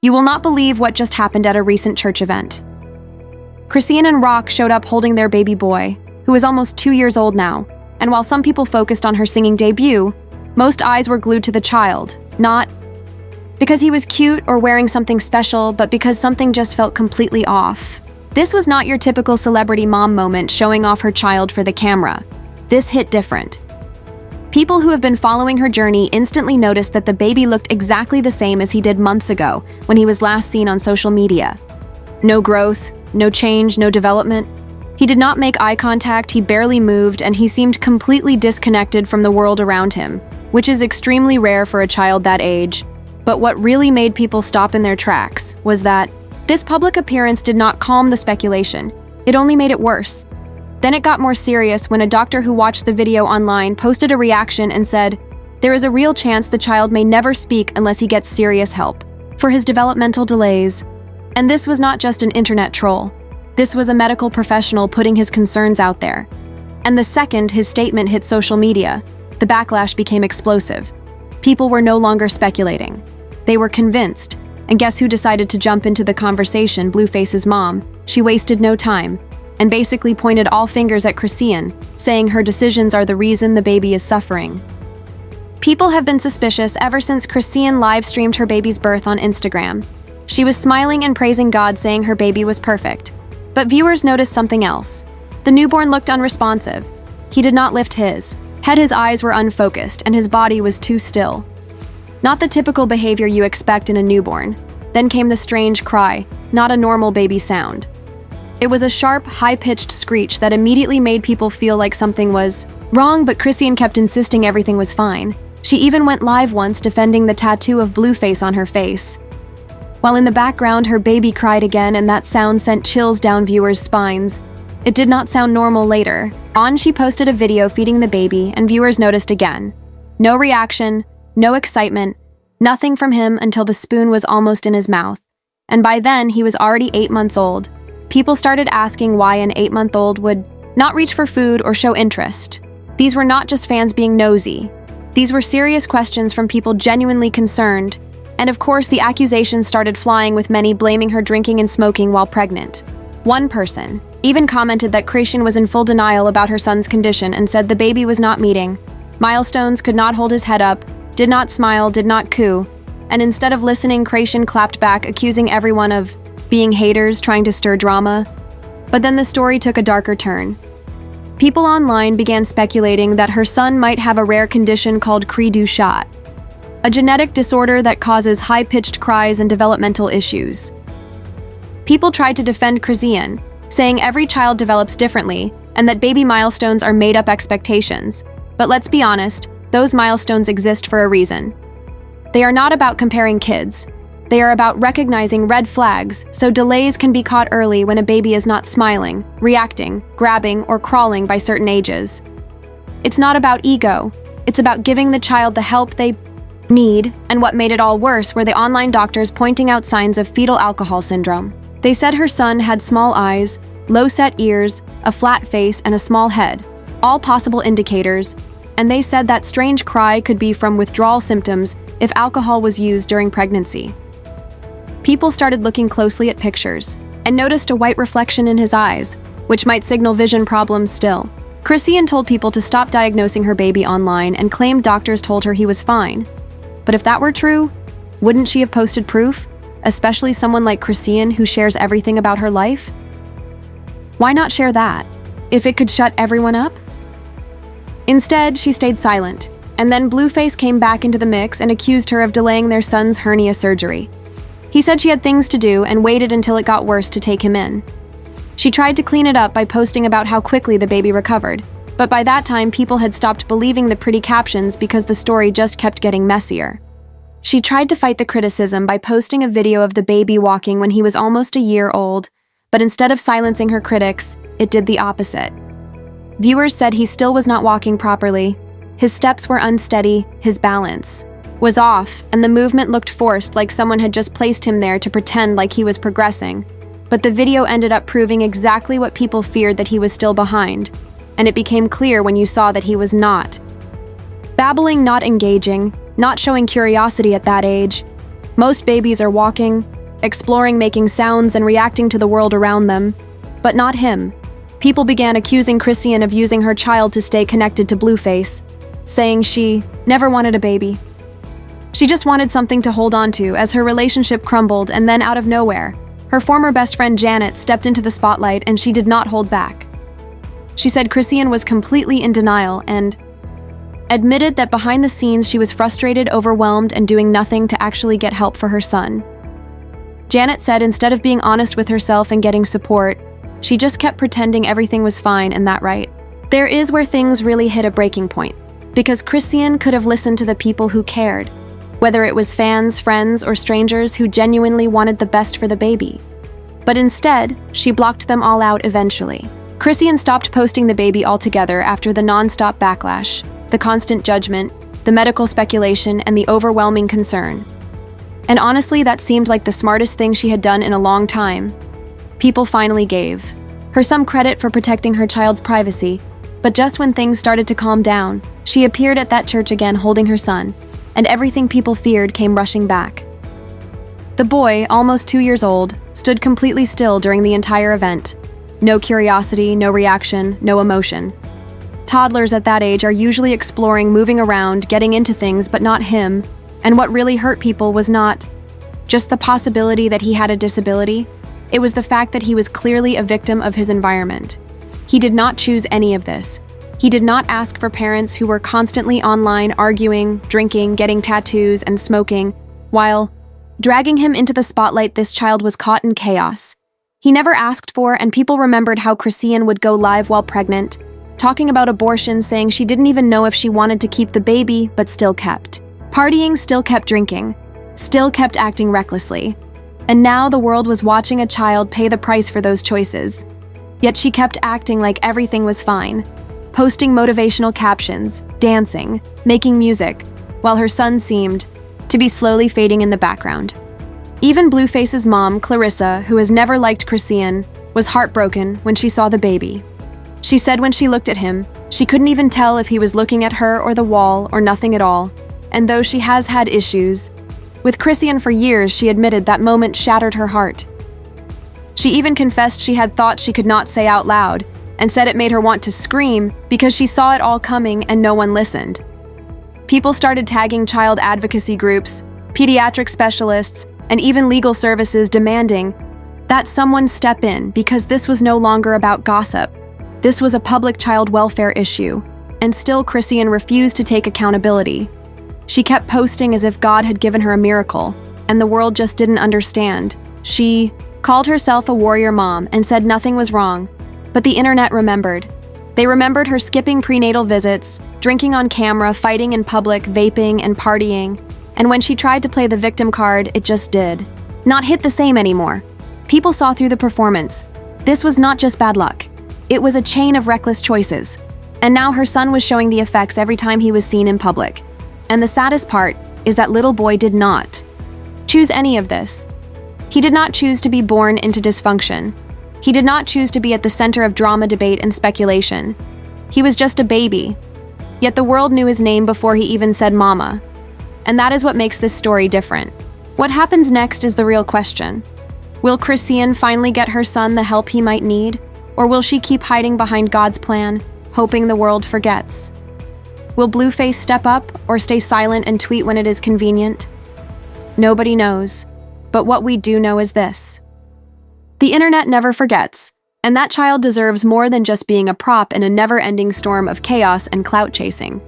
You will not believe what just happened at a recent church event. Chrisean and Rock showed up holding their baby boy, who is almost 2 years old now, and while some people focused on her singing debut, most eyes were glued to the child, not because he was cute or wearing something special, but because something just felt completely off. This was not your typical celebrity mom moment showing off her child for the camera. This hit different. People who have been following her journey instantly noticed that the baby looked exactly the same as he did months ago when he was last seen on social media. No growth, no change, no development. He did not make eye contact, he barely moved, and he seemed completely disconnected from the world around him, which is extremely rare for a child that age. But what really made people stop in their tracks was that this public appearance did not calm the speculation. It only made it worse. Then it got more serious when a doctor who watched the video online posted a reaction and said, "There is a real chance the child may never speak unless he gets serious help for his developmental delays." And this was not just an internet troll. This was a medical professional putting his concerns out there. And the second his statement hit social media, the backlash became explosive. People were no longer speculating. They were convinced. And guess who decided to jump into the conversation? Blueface's mom. She wasted no time and basically pointed all fingers at Chrisean, saying her decisions are the reason the baby is suffering. People have been suspicious ever since Chrisean live-streamed her baby's birth on Instagram. She was smiling and praising God, saying her baby was perfect. But viewers noticed something else. The newborn looked unresponsive. He did not lift his head, his eyes were unfocused, and his body was too still. Not the typical behavior you expect in a newborn. Then came the strange cry, not a normal baby sound. It was a sharp, high-pitched screech that immediately made people feel like something was wrong, but Chrisean kept insisting everything was fine. She even went live once defending the tattoo of Blueface on her face. While in the background, her baby cried again, and that sound sent chills down viewers' spines. It did not sound normal later. She posted a video feeding the baby, and viewers noticed again. No reaction, no excitement, nothing from him until the spoon was almost in his mouth. And by then, he was already 8 months old. People started asking why an 8-month-old would not reach for food or show interest. These were not just fans being nosy. These were serious questions from people genuinely concerned. And of course, the accusations started flying, with many blaming her drinking and smoking while pregnant. One person even commented that Chrisean was in full denial about her son's condition and said the baby was not meeting milestones, could not hold his head up, did not smile, did not coo. And instead of listening, Chrisean clapped back, accusing everyone of being haters trying to stir drama. But then the story took a darker turn. People online began speculating that her son might have a rare condition called Chrisean, a genetic disorder that causes high-pitched cries and developmental issues. People tried to defend Chrisean, saying every child develops differently and that baby milestones are made-up expectations. But let's be honest, those milestones exist for a reason. They are not about comparing kids. They are about recognizing red flags, so delays can be caught early when a baby is not smiling, reacting, grabbing, or crawling by certain ages. It's not about ego. It's about giving the child the help they need, and what made it all worse were the online doctors pointing out signs of fetal alcohol syndrome. They said her son had small eyes, low-set ears, a flat face, and a small head, all possible indicators, and they said that strange cry could be from withdrawal symptoms if alcohol was used during pregnancy. People started looking closely at pictures and noticed a white reflection in his eyes, which might signal vision problems still. Chrisean told people to stop diagnosing her baby online and claimed doctors told her he was fine. But if that were true, wouldn't she have posted proof? Especially someone like Chrisean, who shares everything about her life? Why not share that, if it could shut everyone up? Instead, she stayed silent, and then Blueface came back into the mix and accused her of delaying their son's hernia surgery. He said she had things to do and waited until it got worse to take him in. She tried to clean it up by posting about how quickly the baby recovered, but by that time people had stopped believing the pretty captions because the story just kept getting messier. She tried to fight the criticism by posting a video of the baby walking when he was almost a year old, but instead of silencing her critics, it did the opposite. Viewers said he still was not walking properly. His steps were unsteady, his balance was off, and the movement looked forced, like someone had just placed him there to pretend like he was progressing. But the video ended up proving exactly what people feared, that he was still behind, and it became clear when you saw that he was not. Babbling, not engaging, not showing curiosity at that age. Most babies are walking, exploring, making sounds, and reacting to the world around them, but not him. People began accusing Chrisean of using her child to stay connected to Blueface, saying she never wanted a baby. She just wanted something to hold on to as her relationship crumbled, and then out of nowhere, her former best friend Janet stepped into the spotlight and she did not hold back. She said Chrisean was completely in denial and admitted that behind the scenes she was frustrated, overwhelmed, and doing nothing to actually get help for her son. Janet said instead of being honest with herself and getting support, she just kept pretending everything was fine, and that right. There is where things really hit a breaking point, because Chrisean could have listened to the people who cared, whether it was fans, friends, or strangers who genuinely wanted the best for the baby. But instead, she blocked them all out eventually. Chrisean stopped posting the baby altogether after the non-stop backlash, the constant judgment, the medical speculation, and the overwhelming concern. And honestly, that seemed like the smartest thing she had done in a long time. People finally gave her some credit for protecting her child's privacy, but just when things started to calm down, she appeared at that church again holding her son, and everything people feared came rushing back. The boy, almost 2 years old, stood completely still during the entire event. No curiosity, no reaction, no emotion. Toddlers at that age are usually exploring, moving around, getting into things, but not him. And what really hurt people was not just the possibility that he had a disability. It was the fact that he was clearly a victim of his environment. He did not choose any of this. He did not ask for parents who were constantly online arguing, drinking, getting tattoos, and smoking, while dragging him into the spotlight. This child was caught in chaos. He never asked for, and people remembered how Chrisean would go live while pregnant, talking about abortion, saying she didn't even know if she wanted to keep the baby, but still kept partying, still kept drinking, still kept acting recklessly. And now the world was watching a child pay the price for those choices. Yet she kept acting like everything was fine, posting motivational captions, dancing, making music, while her son seemed to be slowly fading in the background. Even Blueface's mom, Clarissa, who has never liked Chrisean, was heartbroken when she saw the baby. She said when she looked at him, she couldn't even tell if he was looking at her or the wall or nothing at all. And though she has had issues with Chrisean for years, she admitted that moment shattered her heart. She even confessed she had thoughts she could not say out loud, and said it made her want to scream because she saw it all coming and no one listened. People started tagging child advocacy groups, pediatric specialists, and even legal services, demanding that someone step in because this was no longer about gossip. This was a public child welfare issue, and still Chrisean refused to take accountability. She kept posting as if God had given her a miracle, and the world just didn't understand. She called herself a warrior mom and said nothing was wrong, but the internet remembered. They remembered her skipping prenatal visits, drinking on camera, fighting in public, vaping, and partying. And when she tried to play the victim card, it just did not hit the same anymore. People saw through the performance. This was not just bad luck. It was a chain of reckless choices. And now her son was showing the effects every time he was seen in public. And the saddest part is that little boy did not choose any of this. He did not choose to be born into dysfunction. He did not choose to be at the center of drama, debate, and speculation. He was just a baby. Yet the world knew his name before he even said mama. And that is what makes this story different. What happens next is the real question. Will Chrisean finally get her son the help he might need? Or will she keep hiding behind God's plan, hoping the world forgets? Will Blueface step up or stay silent and tweet when it is convenient? Nobody knows. But what we do know is this. The internet never forgets, and that child deserves more than just being a prop in a never-ending storm of chaos and clout chasing.